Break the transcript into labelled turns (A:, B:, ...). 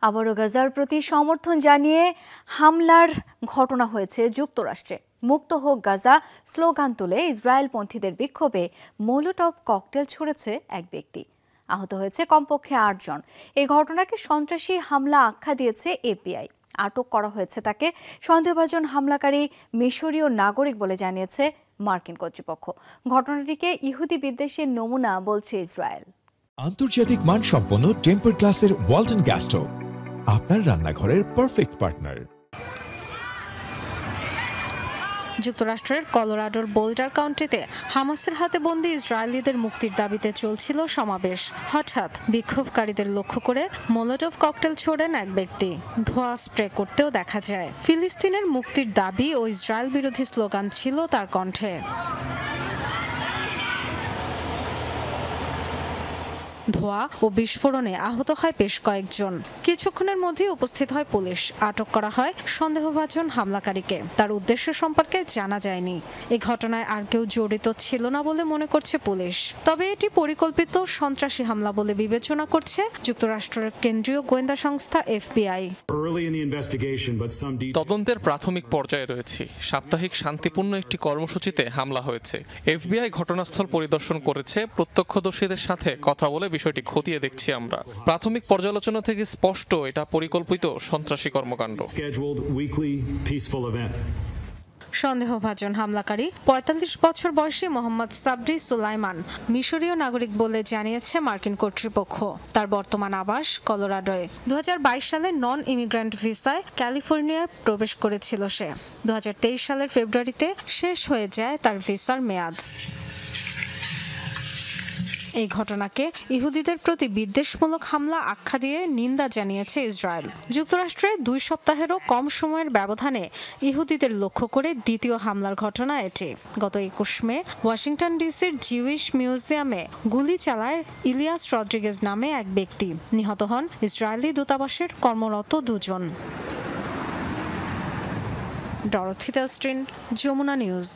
A: আবারও গাজার প্রতি সমর্থন জানিয়ে হামলার ঘটনা হয়েছে যুক্তরাষ্ট্রে। মুক্ত হোক গাজা স্লোগান তুলে ইসরায়েলপন্থীদের বিক্ষোভে মোলোটভ ককটেল ছুড়েছে এক ব্যক্তি। আহত হয়েছে কমপক্ষে ৮ জন। এই ঘটনাকে সন্ত্রাসী হামলা আখ্যা দিয়েছে এফবিআই। আটক করা হয়েছে তাকে। সন্দেহভাজন হামলাকারী মিশরীয় নাগরিক বলে জানিয়েছে মার্কিন কর্তৃপক্ষ। ঘটনাটিকে ইহুদি বিদ্বেষের নমুনা বলছে ইসরায়েল।
B: আন্তর্জাতিক মানসম্পন্ন টেম্পার গ্লাসের ওয়ালটন গ্যাস স্টোভ, আপনার রান্নাঘরের পারফেক্ট পার্টনার।
C: যুক্তরাষ্ট্রের কলোরাডোর বোল্ডার কাউন্টিতে হামাসের হাতে বন্দী ইসরায়েলিদের মুক্তির দাবিতে চলছিল সমাবেশ। হঠাৎ বিক্ষোভকারীদের লক্ষ্য করে মোলোটভ ককটেল ছোড়েন এক ব্যক্তি। ধোঁয়া স্প্রে করতেও দেখা যায়। ফিলিস্তিনের মুক্তির দাবি ও ইসরায়েল বিরোধী স্লোগান ছিল তার কণ্ঠে। ধোঁয়া ও বিস্ফোরণে আহত হয় বেশ কয়েকজন। কিছুক্ষণের মধ্যেই উপস্থিত হয় পুলিশ। আটক করা হয় সন্দেহভাজন হামলাকারীকে। তার উদ্দেশ্য সম্পর্কে জানা যায়নি। এই ঘটনায় আর কেউ জড়িত ছিল না বলে মনে করছে পুলিশ। তবে এটি পরিকল্পিত সন্ত্রাসী হামলা বলে বিবেচনা করছে যুক্তরাষ্ট্রের কেন্দ্রীয় গোয়েন্দা সংস্থা এফবিআই।
D: তদন্তের প্রাথমিক পর্যায়ে রয়েছে। সাপ্তাহিক শান্তিপূর্ণ একটি কর্মসূচিতে হামলা হয়েছে। এফবিআই ঘটনাস্থল পরিদর্শন করেছে। প্রত্যক্ষদর্শীদের সাথে কথা বলে বিষয়টি খতিয়ে দেখছি আমরা। প্রাথমিক পর্যালোচনা থেকে স্পষ্ট এটা পরিকল্পিত সন্ত্রাসী কর্মকাণ্ড।
C: সন্দেহভাজন হামলাকারী ৪৫ বছর বয়সী মোহাম্মদ সাবরি সুলাইমান, মিশরীয় নাগরিক বলে জানিয়েছে মার্কিন কর্তৃপক্ষ। তার বর্তমান আবাস কলোরাডোয়। ২০২২ সালে নন ইমিগ্রান্ট ভিসায় ক্যালিফোর্নিয়ায় প্রবেশ করেছিল সে। ২০২৩ সালের ফেব্রুয়ারিতে শেষ হয়ে যায় তার ভিসার মেয়াদ। এই ঘটনাকে ইহুদিদের প্রতি বিদ্বেষমূলক হামলা আখ্যা দিয়ে নিন্দা জানিয়েছে ইসরায়েল। যুক্তরাষ্ট্রে ২ সপ্তাহেরও কম সময়ের ব্যবধানে ইহুদিদের লক্ষ্য করে দ্বিতীয় হামলার ঘটনা এটি। গত ২১ মে ওয়াশিংটন ডিসির জিউইশ মিউজিয়ামে গুলি চালায় ইলিয়াস রদ্রিগেজ নামে এক ব্যক্তি। নিহত হন ইসরায়েলি দূতাবাসের কর্মরত ২ জন। ডরথি দাস্ট্রিন, যমুনা নিউজ।